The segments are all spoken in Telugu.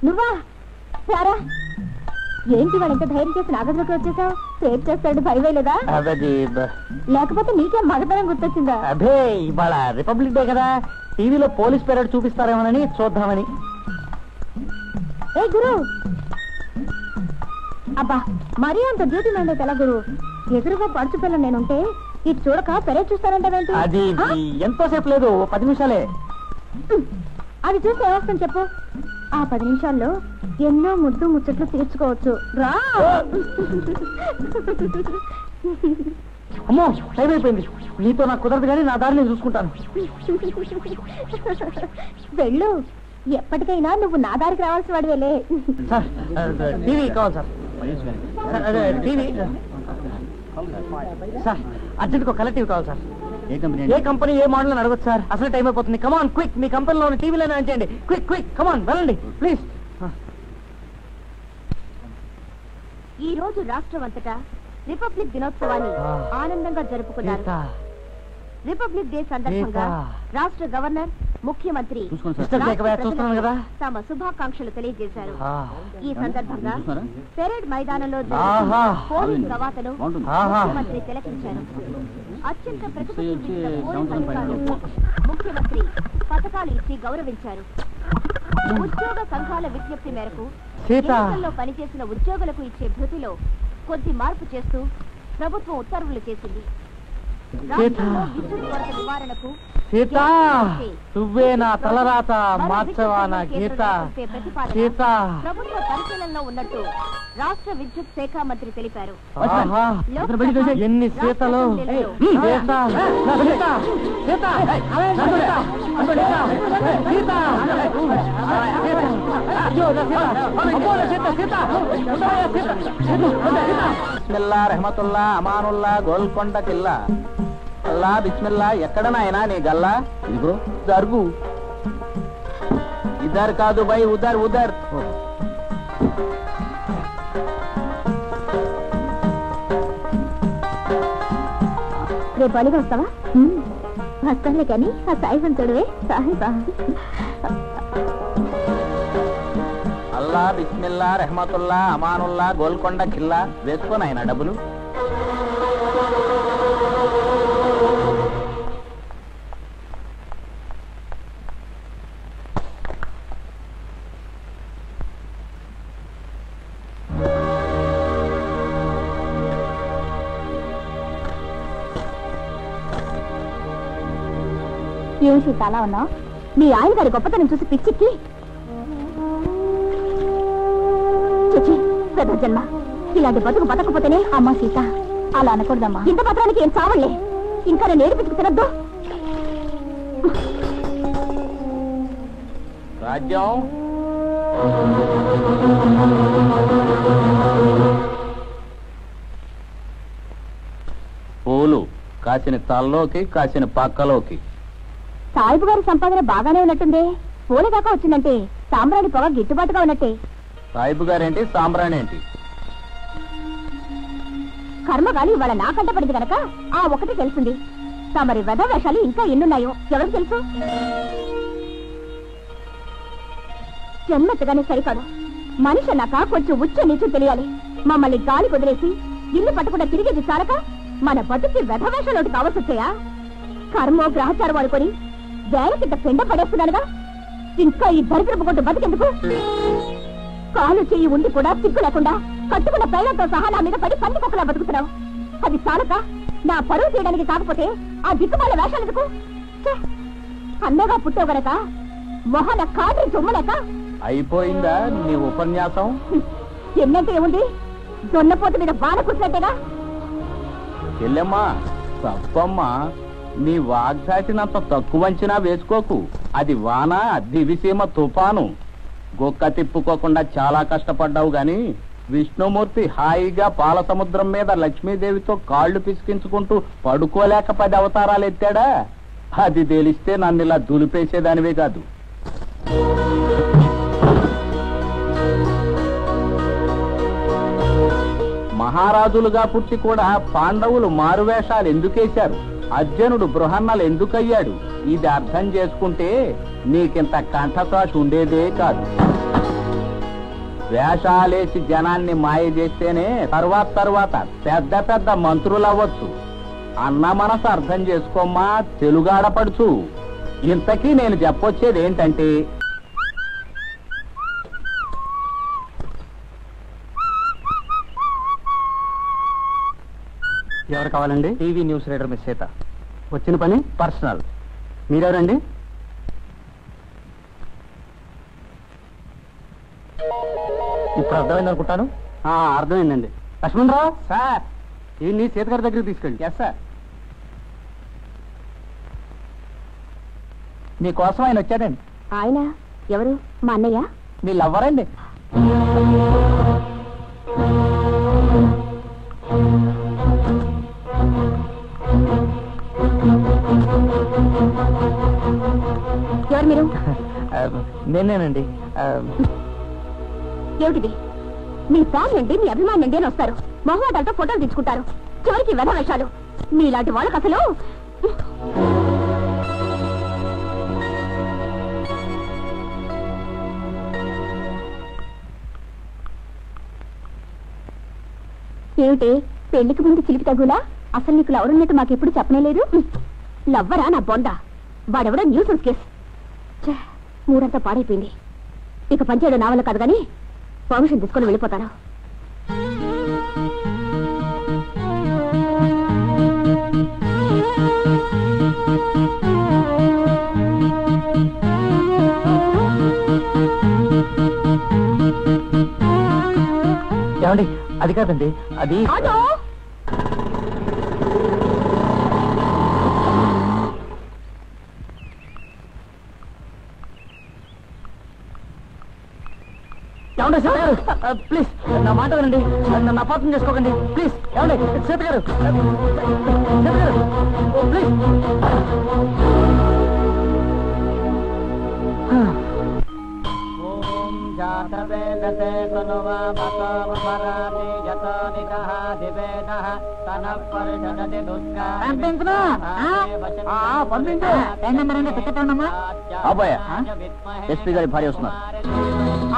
నువ్వా సారా ఏంటి వాడు ఎంత ధైర్యం చేసి నాగదిలోకి వచ్చేసావు సేవ్ చేస్తాడు భయవేలేదా లేకపోతే నీకేం మగతనం గుర్తొచ్చిందా అదే ఇవాళ రిపబ్లిక్ డే కదా టీవీలో పోలీస్ పెరేడ్ చూపిస్తారేమోనని చూద్దామని ఏ గురు అబ్బా మరీ అంత డ్యూటీ మైండ్ ఎలా గురు ఎదురుగా పడుచు పిల్ల నేనుంటే ఇటు చూడక పెరేడ్ చూస్తానంటే అది ఎంతోసేపు లేదు 10 నిమిషాలే అది చూసి ఏమొస్తాను చెప్పు ఆ 10 నిమిషాల్లో ఎన్నో ముద్దు ముచ్చట్లు తీర్చుకోవచ్చు రా అమ్మో టైం అయిపోయింది నీతో నాకు కుదరదు కానీ నా దారి నేను చూసుకుంటాను వెళ్ళు ఎప్పటికైనా నువ్వు నా దారికి రావాల్సి వాడివేలే సార్ టీవీ కావాలి సార్ టీవీ సార్ అర్జెంట్గా కలర్ టీవీ కావాలి సార్ ఏ కంపెనీ ఏ మోడల్ అని అడగచ్చు సార్ అసలు టైం అయిపోతుంది కమాన్ క్విక్ మీ కంపెనీలో ఉన్న టీవీలోనే చేయండి క్విక్ క్విక్ కమాన్ వెళ్ళండి ప్లీజ్ ఈ రోజు రాష్ట్రం అంతటా రిపబ్లిక్ దినోత్సవాన్ని ఆనందంగా జరుపుకున్నారు రిపబ్లిక్ డే సందర్భంగా రాష్ట్ర గవర్నర్ ముఖ్యమంత్రి తమ శుభాకాంక్షలు తెలియజేశారు ఈ సందర్భంగా పెరేడ్ మైదానంలో పోలీస్ కవాతను ముఖ్యమంత్రి తిలకించారు అత్యంత ముఖ్యమంత్రి పథకాలు ఇచ్చి గౌరవించారు ఉద్యోగ సంఘాల విజ్ఞప్తి మేరకు ఎన్నికల్లో పనిచేసిన ఉద్యోగులకు ఇచ్చే భృతిలో కొద్ది మార్పు చేస్తూ ప్రభుత్వం ఉత్తర్వులు చేసింది విద్యుత్ కొరత నివారణకు సీత నువ్వే నా తలరాత మార్చవా నా గీత సీత ప్రభుత్వ పరిశీలనలో ఉన్నట్టు రాష్ట్ర విద్యుత్ శాఖ మంత్రి తెలిపారు ఎన్ని సీతలు బిస్మిల్లా రెహమతుల్లా అమానుల్లా గోల్కొండ కిల్లా అల్లా బిస్మిల్లా ఎక్కడ నాయనా నీ గల్లా ఇదిగో జరుగు ఇద్దరు కాదు బై ఉదర్ ఉదర్ రేపు అడిగి వస్తావా వస్తానులే కానీ ఆ సాయిబం చూడవే సాహిబా అల్లా బిస్మిల్లా రెహమతుల్లా అమానుల్లా గోల్కొండ కిల్లా వేసుకోనాయన డబ్బులు ఏం సీత అలా ఉన్నావు నీ ఆయన గారి గొప్పతనం చూసి పిచ్చిక్కి చూచి పెద్ద జన్మ ఇలాంటి బతుకు బతకపోతేనే అమ్మా సీత అలా అనకూడదమ్మా ఇంత పత్రానికి ఏం చావలే ఇంకా నేను ఏడిపించుకు తినద్దు రాజ్యం పూలు కాసిన తల్లోకి కాసిన పక్కలోకి సాయిబు గారి సంపాదన బాగానే ఉన్నట్టుందే పూల దాకా వచ్చిందంటే సాంబ్రాణి పొగ గిట్టుబాటుగా ఉన్నట్టే సాయిబు గారేంటి సాంబ్రాణి ఏంటి కర్మగాలి ఇవాళ నాకంట పడింది కనుక ఆ ఒకటి తెలిసింది తమరి వెధ వేషాలు ఇంకా ఎన్నున్నాయో ఎవరికి తెలుసు జన్మెత్తగానే సరికాదు మనిషి అన్నాక కొంచెం ఉచ్చ నీచు తెలియాలి మమ్మల్ని గాలి వదిలేసి ఇల్లు పట్టకుండా తిరిగేది చాలక మన బతుకి వెధ వేషాలు కావాల్సి వచ్చాయా కర్మో గ్రహచారం అనుకొని వేలకింత పెండ పడేస్తున్నానుగా ఇంకా ఈ దరిద్రపు కొట్టు బతికెందుకు కాలు చెయ్యి ఉండి కూడా సిగ్గు లేకుండా కట్టుకున్న పేర్లతో సహా నా మీద పడి పంది కుక్కలా బతుకుతున్నావు అది చాలక నా పరువు చేయడానికి కాకపోతే ఆ దిక్కుమాల వేషాలెందుకు అన్నగా పుట్టావు గనక మొహన కాటి చుమ్మలేక అయిపోయిందా నీ ఉపన్యాసం ఎన్నంటే ఏముంది దొన్నపోతు మీద బాణ కూర్చున్నట్టేగా చెల్లెమ్మా తప్పమ్మా నీ వాగ్దాటినంత తక్కువ అంచనా వేసుకోకు అది వాన దివిసీమ తుఫాను గొక్క తిప్పుకోకుండా చాలా కష్టపడ్డావు గాని విష్ణుమూర్తి హాయిగా పాల సముద్రం మీద లక్ష్మీదేవితో కాళ్లు పిసికించుకుంటూ పడుకోలేక 10 అవతారాలు ఎత్తాడా అది తెలిస్తే నన్ను ఇలా దులిపేసేదానివే కాదు మహారాజులుగా పుట్టి కూడా పాండవులు మారువేషాలు ఎందుకేశారు అర్జునుడు బృహన్నలు ఎందుకయ్యాడు ఇది అర్థం చేసుకుంటే నీకింత కంఠతాష్ ఉండేదే కాదు వేషాలేసి జనాన్ని మాయ చేస్తేనే తర్వాత పెద్ద పెద్ద మంత్రులు అవ్వచ్చు. అన్న మనసు అర్థం చేసుకోమ్మా తెలుగు ఆడపడుచు. ఇంతకీ నేను చెప్పొచ్చేది ఏంటంటే, ఎవరు కావాలండి? TV news reader miss Sita. వచ్చిన పని పర్సనల్. మీరెవరండి? ఇప్పుడు అర్థమైంది అనుకుంటాను. అర్థమైందండి. లక్ష్మణరావు సార్, ఈయన్ని సీత గారి దగ్గరికి తీసుకెళ్ళి. Yes sir. మీకోసం ఆయన వచ్చాడండి. ఆయన ఎవరు? మా అన్నయ్య. మీ లవ్వరండి. ఎవరు మీరు? నేనేనండి. ఏమిటిది? మీ ఫ్యాన్ నుండి మీ అభిమాని నుండి అని వస్తారు, మొహమాటాలతో ఫోటోలు తీసుకుంటారు, చివరికి వెధ వేషాలు. మీలాంటి వాళ్ళకి అసలు ఏమిటి? పెళ్లికి ముందు చిలికి తగులా? అసలు నీకు లవరున్నట్టు మాకెప్పుడు చెప్పనేలేదు. లవ్వరా నా బొంద? వాడెవడో న్యూసెన్స్ కేసు. మూడంతా పాడైపోయింది. ఇక పనిచేయడం నా వల్ల కాదు కానీ పర్మిషన్ తీసుకొని వెళ్ళిపోతాను. ఏమండి? అది కాదండి, అది ఆటో ఏమండి? సీత గారు ప్లీజ్ నా మాట వినండి. నన్ను అపార్థం చేసుకోకండి ప్లీజ్. ఏమండి? సీత గారు, సీత గారు ప్లీజ్. ఎస్పీ గారి భార్య వస్తున్నారు.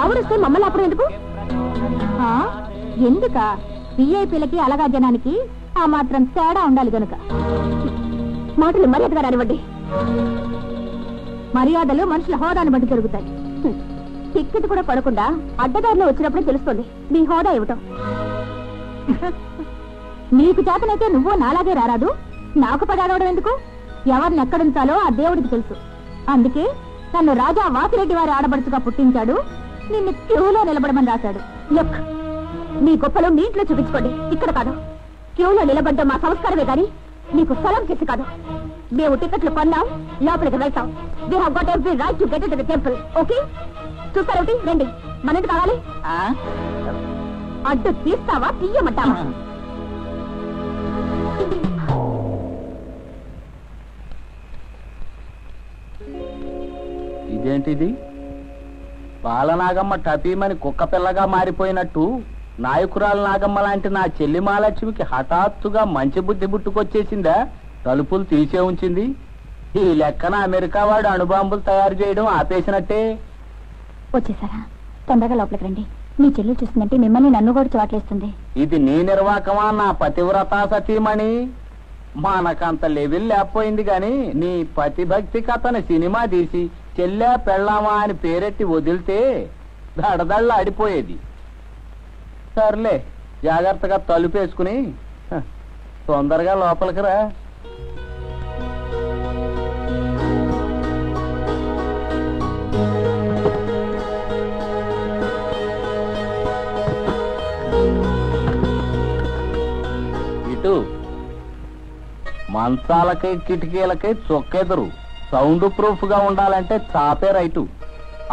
ఆవిడొస్తే మమ్మల్ని అప్పుడు ఎందుకు? ఎందుక? విఐపీలకి అలగా జనానికి ఆ మాత్రం తేడా ఉండాలి గనుక. మాటలు మర్యాదగా రానివ్వండి. మర్యాదలు మనుషుల హోదాను బట్టి జరుగుతాయి. టిక్కెట్ కూడా పడకుండా అడ్డదారిలో వచ్చినప్పుడే తెలుస్తుంది మీ హోదా ఇవ్వటం. నీకు చేతనైతే నువ్వు నాలాగే రారాదు. నాకు పడాడవడం ఎందుకు? ఎవరిని ఎక్కడుంచాలో ఆ దేవుడికి తెలుసు. అందుకే నన్ను రాజా వాసిరెడ్డి వారి ఆడబడుచుగా పుట్టించాడు. నిన్ను క్యూలో నిలబడమని రాశాడు. లుక్, మీ గొప్పలు మీ ఇంట్లో చూపించుకోండి, ఇక్కడ కాదు. క్యూలో నిలబడ్డం మా సంస్కారమే గాని నీకు స్థలం చేసి కాదు. మేము టికెట్లు కొన్నాం, లోపలికి వెళ్తాం. We have got every right to get into the temple. Okay? చూస్తారేమిటి? రండి. మనది కావాలి. అడ్డు తీస్తావా తీయమంటావా? ఇదేంటిది? బాలనాగమ్మ టపీమని కుక్క పిల్లగా మారిపోయినట్టు నాయకురాలు నాగమ్మ లాంటి నా చెల్లి మహాలక్ష్మికి హఠాత్తుగా మంచి బుద్ధి పుట్టుకొచ్చేసిందా? తలుపులు తీసే ఉంచింది. ఈ లెక్కన అమెరికా వాడు అణుబాంబులు తయారు చేయడం ఆపేసినట్టే. వచ్చేసారా? తొందరగా లోపలికి రండి. మీ చెల్లి చూస్తుందంటే మిమ్మల్ని నన్ను కూడా చోట్లేస్తుంది. ఇది నీ నిర్వాకమా నా పతివ్రతా సతీమణి? మనకంత లెవెల్ లేకపోయింది గాని నీ పతిభక్తి కథను సినిమా తీసి చెల్లె పెళ్ళామా అని పేరెట్టి వదిలితే దడదళ్ళ ఆడిపోయేది. సర్లే, జాగ్రత్తగా తలుపేసుకుని తొందరగా లోపలికి రా. ఇటు మంచాలకి కిటికీలకి చొక్కెదురు. సౌండ్ ప్రూఫ్ గా ఉండాలంటే చాపే రైటు.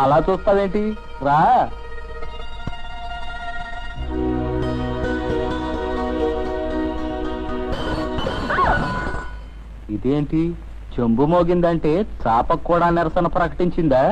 అలా చూస్తావేంటి? రా. ఇదేంటి చెంబు మోగిందంటే చాపకు కూడా నిరసన ప్రకటించిందా?